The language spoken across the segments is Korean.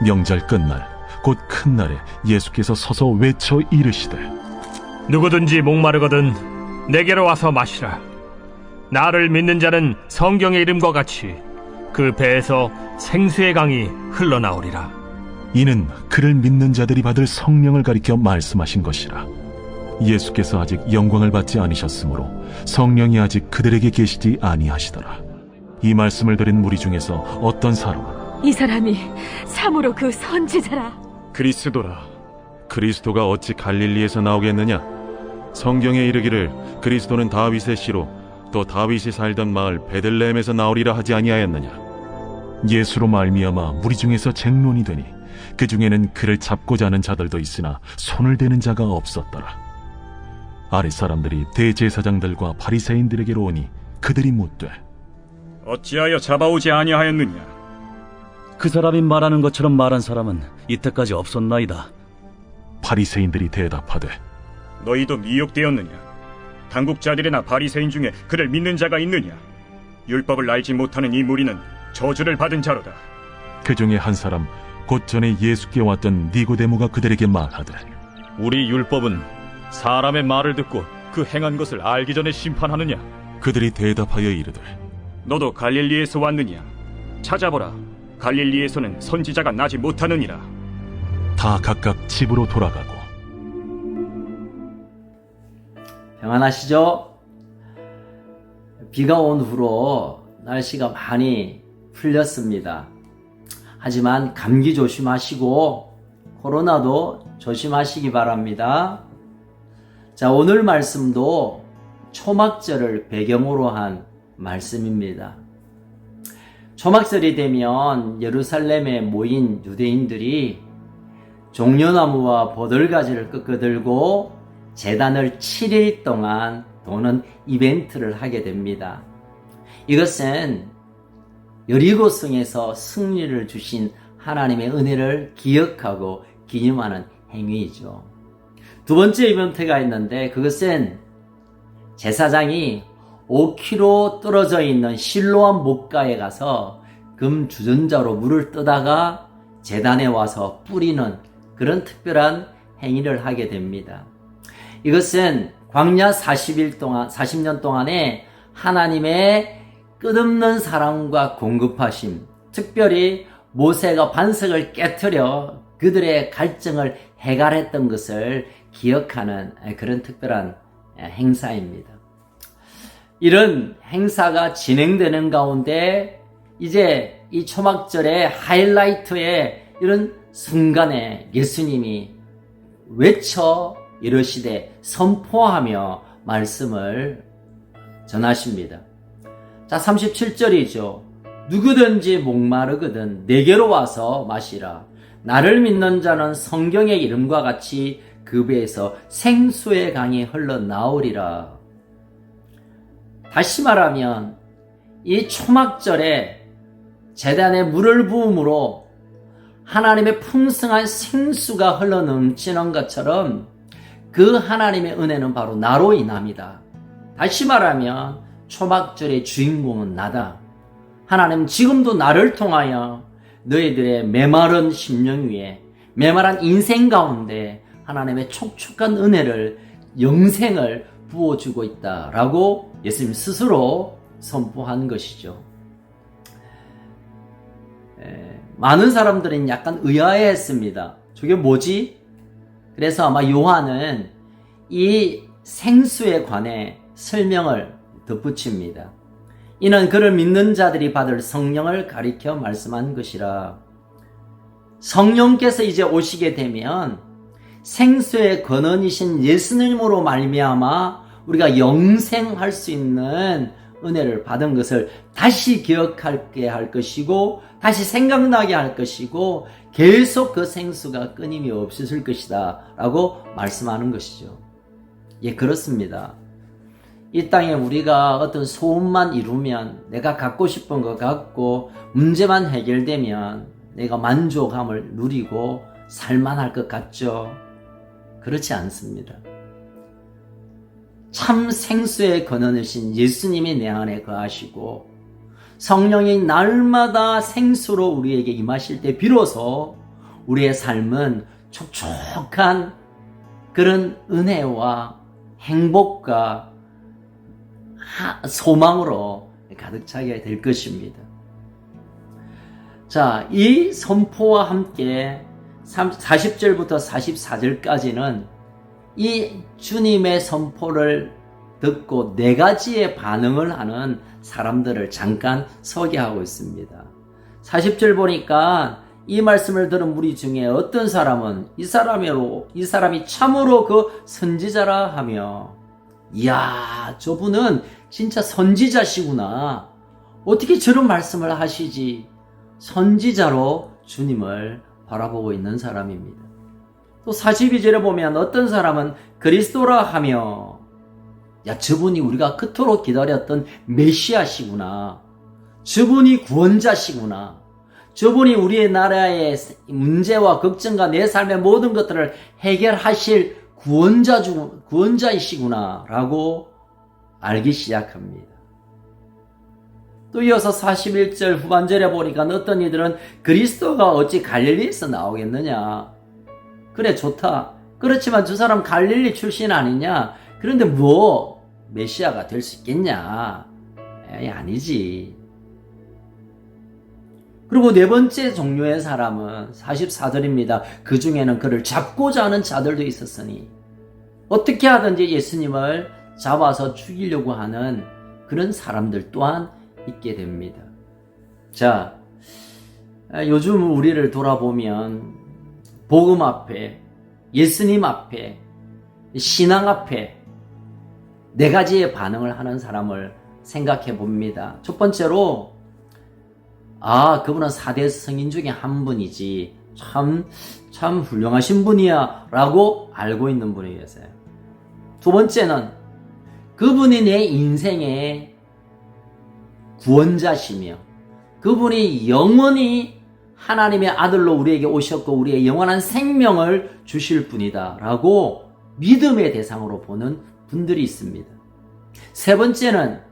명절 끝날 곧 큰 날에 예수께서 서서 외쳐 이르시되 누구든지 목마르거든 내게로 와서 마시라. 나를 믿는 자는 성경의 이름과 같이 그 배에서 생수의 강이 흘러나오리라. 이는 그를 믿는 자들이 받을 성령을 가리켜 말씀하신 것이라. 예수께서 아직 영광을 받지 않으셨으므로 성령이 아직 그들에게 계시지 아니하시더라. 이 말씀을 들은 무리 중에서 어떤 사람은 이 사람이 참으로 그 선지자라. 그리스도라. 그리스도가 어찌 갈릴리에서 나오겠느냐? 성경에 이르기를 그리스도는 다윗의 씨로 또 다윗이 살던 마을 베들레헴에서 나오리라 하지 아니하였느냐? 예수로 말미암아 무리 중에서 쟁론이 되니 그 중에는 그를 잡고자 하는 자들도 있으나 손을 대는 자가 없었더라. 아랫 사람들이 대제사장들과 바리새인들에게로 오니 그들이 묻되 어찌하여 잡아오지 아니하였느냐? 그 사람이 말하는 것처럼 말한 사람은 이때까지 없었나이다. 바리새인들이 대답하되 너희도 미혹되었느냐? 당국자들이나 바리새인 중에 그를 믿는 자가 있느냐? 율법을 알지 못하는 이 무리는 저주를 받은 자로다. 그 중에 한 사람 곧 전에 예수께 왔던 니고데모가 그들에게 말하되 우리 율법은 사람의 말을 듣고 그 행한 것을 알기 전에 심판하느냐? 그들이 대답하여 이르되 너도 갈릴리에서 왔느냐? 찾아보라. 갈릴리에서는 선지자가 나지 못하느니라. 다 각각 집으로 돌아가고 평안하시죠? 비가 온 후로 날씨가 많이 풀렸습니다. 하지만 감기 조심하시고 코로나도 조심하시기 바랍니다. 자, 오늘 말씀도 초막절을 배경으로 한 말씀입니다. 초막절이 되면 예루살렘에 모인 유대인들이 종려나무와 보들가지를 끄끄들고 제단을 7일 동안 도는 이벤트를 하게 됩니다. 이것은 여리고성에서 승리를 주신 하나님의 은혜를 기억하고 기념하는 행위이죠. 두 번째 이벤트가 있는데 그것은 제사장이 5km 떨어져 있는 실로암 목가에 가서 금 주전자로 물을 뜨다가 제단에 와서 뿌리는 그런 특별한 행위를 하게 됩니다. 이것은 광야 40년 동안에 하나님의 끝없는 사랑과 공급하심, 특별히 모세가 반석을 깨트려 그들의 갈증을 해결했던 것을 기억하는 그런 특별한 행사입니다. 이런 행사가 진행되는 가운데 이제 이 초막절의 하이라이트에 이런 순간에 예수님이 외쳐 이르시되 선포하며 말씀을 전하십니다. 자, 37절이죠. 누구든지 목마르거든 내게로 와서 마시라. 나를 믿는 자는 성경의 이름과 같이 그 배에서 생수의 강이 흘러나오리라. 다시 말하면 이 초막절에 제단에 물을 부음으로 하나님의 풍성한 생수가 흘러넘치는 것처럼 그 하나님의 은혜는 바로 나로 인합니다. 다시 말하면 초막절의 주인공은 나다. 하나님 지금도 나를 통하여 너희들의 메마른 심령 위에 메마른 인생 가운데 하나님의 촉촉한 은혜를 영생을 부어주고 있다라고 예수님 스스로 선포한 것이죠. 많은 사람들은 약간 의아해했습니다. 저게 뭐지? 그래서 아마 요한은 이 생수에 관해 설명을 덧붙입니다. 이는 그를 믿는 자들이 받을 성령을 가리켜 말씀한 것이라. 성령께서 이제 오시게 되면 생수의 근원이신 예수님으로 말미암아 우리가 영생할 수 있는 은혜를 받은 것을 다시 기억하게 할 것이고 다시 생각나게 할 것이고 계속 그 생수가 끊임이 없으실 것이다 라고 말씀하는 것이죠. 예, 그렇습니다. 이 땅에 우리가 어떤 소원만 이루면 내가 갖고 싶은 거 갖고 문제만 해결되면 내가 만족함을 누리고 살만할 것 같죠? 그렇지 않습니다. 참 생수의 근원이신 예수님이 내 안에 거하시고 성령이 날마다 생수로 우리에게 임하실 때 비로소 우리의 삶은 촉촉한 그런 은혜와 행복과 소망으로 가득 차게 될 것입니다. 자, 이 선포와 함께 40절부터 44절까지는 이 주님의 선포를 듣고 네 가지의 반응을 하는 사람들을 잠깐 소개하고 있습니다. 40절 보니까 이 말씀을 들은 무리 중에 어떤 사람은 이 사람이 참으로 그 선지자라 하며, 이야, 저분은 진짜 선지자시구나. 어떻게 저런 말씀을 하시지? 선지자로 주님을 바라보고 있는 사람입니다. 또 42절에 보면 어떤 사람은 그리스도라 하며, 야, 저분이 우리가 그토록 기다렸던 메시아시구나. 저분이 구원자시구나. 저분이 우리의 나라의 문제와 걱정과 내 삶의 모든 것들을 해결하실 구원자이시구나 라고 알기 시작합니다. 또 이어서 41절 후반절에 보니까 어떤 이들은 그리스도가 어찌 갈릴리에서 나오겠느냐. 그래, 좋다. 그렇지만 저 사람 갈릴리 출신 아니냐. 그런데 뭐 메시아가 될 수 있겠냐. 에이, 아니지. 그리고 네 번째 종류의 사람은 44절입니다. 그 중에는 그를 잡고자 하는 자들도 있었으니, 어떻게 하든지 예수님을 잡아서 죽이려고 하는 그런 사람들 또한 있게 됩니다. 자, 요즘 우리를 돌아보면 복음 앞에, 예수님 앞에, 신앙 앞에 네 가지의 반응을 하는 사람을 생각해 봅니다. 첫 번째로, 그분은 4대 성인 중에 한 분이지, 참 훌륭하신 분이야 라고 알고 있는 분이 계세요. 두 번째는 그분이 내 인생의 구원자시며 그분이 영원히 하나님의 아들로 우리에게 오셨고 우리의 영원한 생명을 주실 분이다 라고 믿음의 대상으로 보는 분들이 있습니다. 세 번째는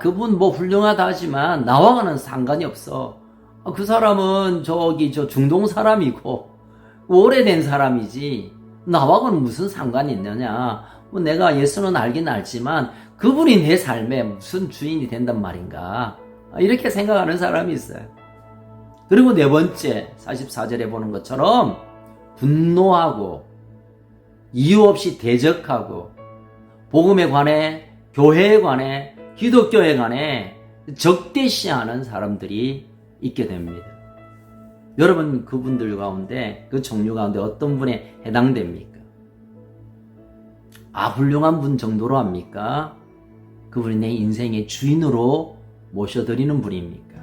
그분 뭐 훌륭하다 하지만 나와는 상관이 없어. 그 사람은 저 중동 사람이고 오래된 사람이지 나와는 무슨 상관이 있느냐. 뭐 내가 예수는 알긴 알지만 그분이 내 삶에 무슨 주인이 된단 말인가. 이렇게 생각하는 사람이 있어요. 그리고 네 번째 44절에 보는 것처럼 분노하고 이유 없이 대적하고 복음에 관해, 교회에 관해, 기독교에 관해 적대시하는 사람들이 있게 됩니다. 여러분, 그분들 가운데, 그 종류 가운데 어떤 분에 해당됩니까? 훌륭한 분 정도로 합니까? 그분이 내 인생의 주인으로 모셔드리는 분입니까?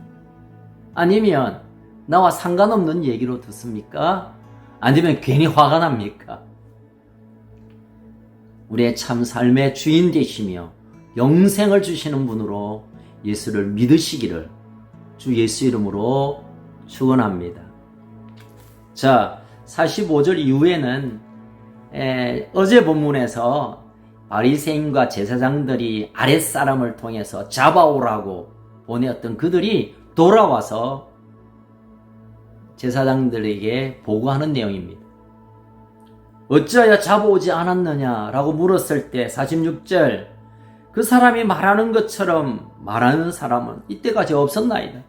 아니면 나와 상관없는 얘기로 듣습니까? 아니면 괜히 화가 납니까? 우리의 참 삶의 주인 되시며 영생을 주시는 분으로 예수를 믿으시기를 주 예수 이름으로 축원합니다. 자, 45절 이후에는 어제 본문에서 바리새인과 제사장들이 아랫사람을 통해서 잡아오라고 보내었던 그들이 돌아와서 제사장들에게 보고하는 내용입니다. 어찌하여 잡아오지 않았느냐라고 물었을 때 46절, 그 사람이 말하는 것처럼 말하는 사람은 이때까지 없었나이다.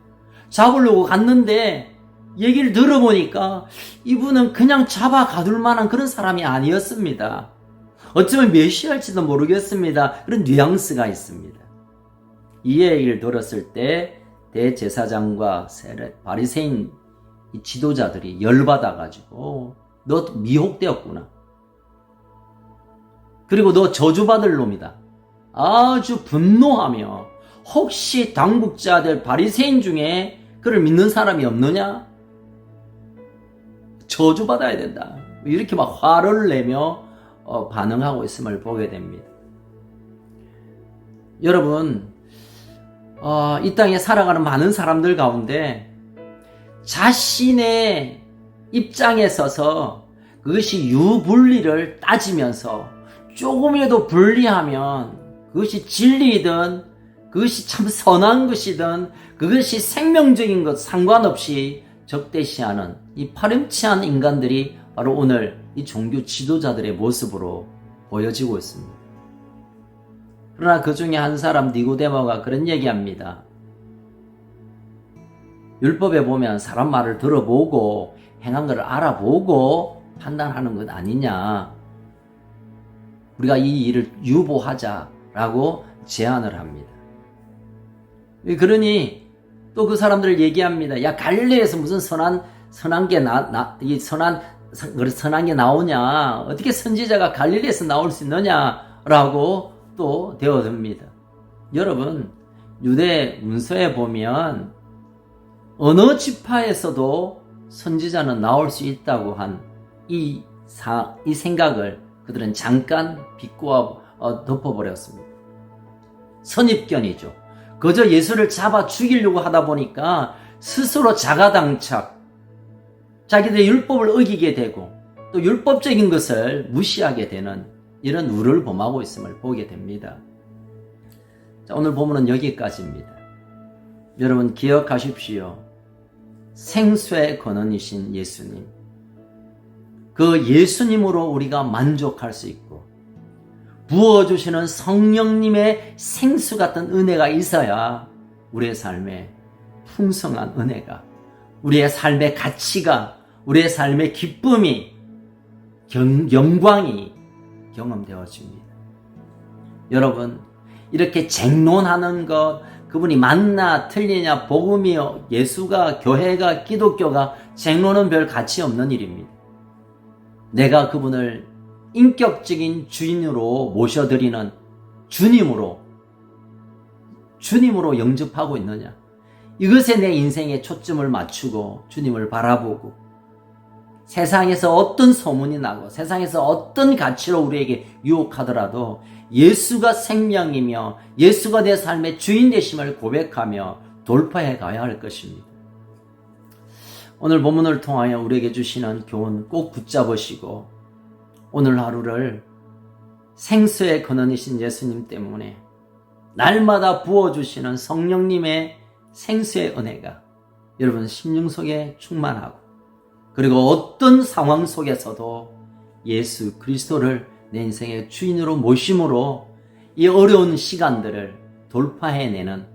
잡으려고 갔는데 얘기를 들어보니까 이분은 그냥 잡아 가둘 만한 그런 사람이 아니었습니다. 어쩌면 메시아일지도 모르겠습니다. 그런 뉘앙스가 있습니다. 이 얘기를 들었을 때 대제사장과 바리새인 지도자들이 열받아가지고 너 미혹되었구나. 그리고 너 저주받을 놈이다. 아주 분노하며 혹시 당국자들 바리새인 중에 그를 믿는 사람이 없느냐? 저주받아야 된다. 이렇게 막 화를 내며 반응하고 있음을 보게 됩니다. 여러분, 이 땅에 살아가는 많은 사람들 가운데 자신의 입장에 서서 그것이 유불리를 따지면서 조금이라도 불리하면 그것이 진리이든 그것이 참 선한 것이든 그것이 생명적인 것 상관없이 적대시하는 이 파렴치한 인간들이 바로 오늘 이 종교 지도자들의 모습으로 보여지고 있습니다. 그러나 그 중에 한 사람 니고데모가 그런 얘기합니다. 율법에 보면 사람 말을 들어보고 행한 것을 알아보고 판단하는 것 아니냐. 우리가 이 일을 유보하자라고 제안을 합니다. 그러니 또 그 사람들 얘기합니다. 야, 갈릴리에서 무슨 선한 게 나오냐? 어떻게 선지자가 갈릴리에서 나올 수 있느냐라고 또 대어듭니다. 여러분, 유대 문서에 보면 어느 지파에서도 선지자는 나올 수 있다고 한 이 생각을 그들은 잠깐 비꼬아 덮어버렸습니다. 선입견이죠. 그저 예수를 잡아 죽이려고 하다 보니까 스스로 자가당착, 자기들의 율법을 어기게 되고 또 율법적인 것을 무시하게 되는 이런 우를 범하고 있음을 보게 됩니다. 자, 오늘 본문은 여기까지입니다. 여러분 기억하십시오. 생수의 근원이신 예수님. 그 예수님으로 우리가 만족할 수 있고 부어주시는 성령님의 생수 같은 은혜가 있어야 우리의 삶에 풍성한 은혜가, 우리의 삶의 가치가, 우리의 삶의 기쁨이, 영광이 경험되어집니다. 여러분, 이렇게 쟁론하는 것, 그분이 맞나 틀리냐, 복음이요, 예수가, 교회가, 기독교가 쟁론은 별 가치 없는 일입니다. 내가 그분을 인격적인 주인으로 모셔드리는 주님으로 영접하고 있느냐, 이것에 내 인생의 초점을 맞추고 주님을 바라보고 세상에서 어떤 소문이 나고 세상에서 어떤 가치로 우리에게 유혹하더라도 예수가 생명이며 예수가 내 삶의 주인 되심을 고백하며 돌파해 가야 할 것입니다. 오늘 본문을 통하여 우리에게 주시는 교훈 꼭 붙잡으시고 오늘 하루를 생수의 근원이신 예수님 때문에 날마다 부어주시는 성령님의 생수의 은혜가 여러분 심령 속에 충만하고 그리고 어떤 상황 속에서도 예수 그리스도를 내 인생의 주인으로 모심으로 이 어려운 시간들을 돌파해내는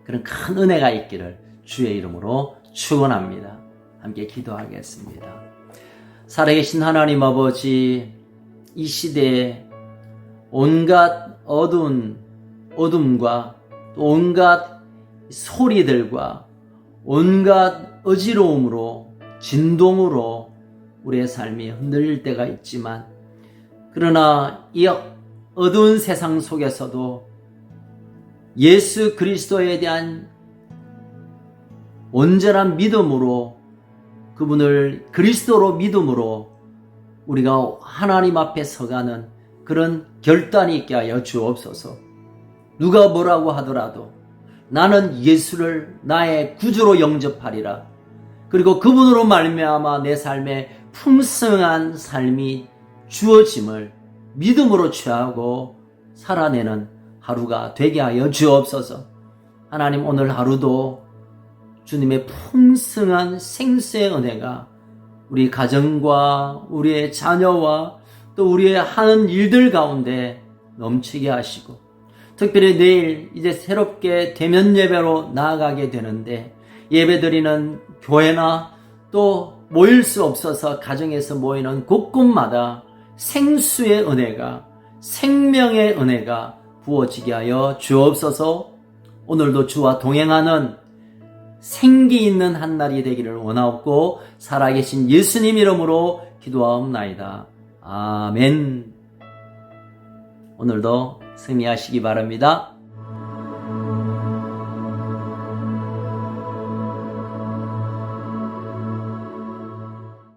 그런 큰 은혜가 있기를 주의 이름으로 축원합니다. 함께 기도하겠습니다. 살아계신 하나님 아버지, 이 시대에 온갖 어둠과 또 온갖 소리들과 온갖 어지러움으로 진동으로 우리의 삶이 흔들릴 때가 있지만 그러나 이 어두운 세상 속에서도 예수 그리스도에 대한 온전한 믿음으로 그분을 그리스도로 믿음으로 우리가 하나님 앞에 서가는 그런 결단이 있게 하여 주옵소서. 누가 뭐라고 하더라도 나는 예수를 나의 구주로 영접하리라. 그리고 그분으로 말미암아 내 삶에 풍성한 삶이 주어짐을 믿음으로 취하고 살아내는 하루가 되게 하여 주옵소서. 하나님 오늘 하루도 주님의 풍성한 생수의 은혜가 우리 가정과 우리의 자녀와 또 우리의 하는 일들 가운데 넘치게 하시고 특별히 내일 이제 새롭게 대면 예배로 나아가게 되는데 예배드리는 교회나 또 모일 수 없어서 가정에서 모이는 곳곳마다 생수의 은혜가 생명의 은혜가 부어지게 하여 주옵소서. 오늘도 주와 동행하는 생기 있는 한날이 되기를 원하옵고 살아계신 예수님 이름으로 기도하옵나이다. 아멘. 오늘도 승리하시기 바랍니다.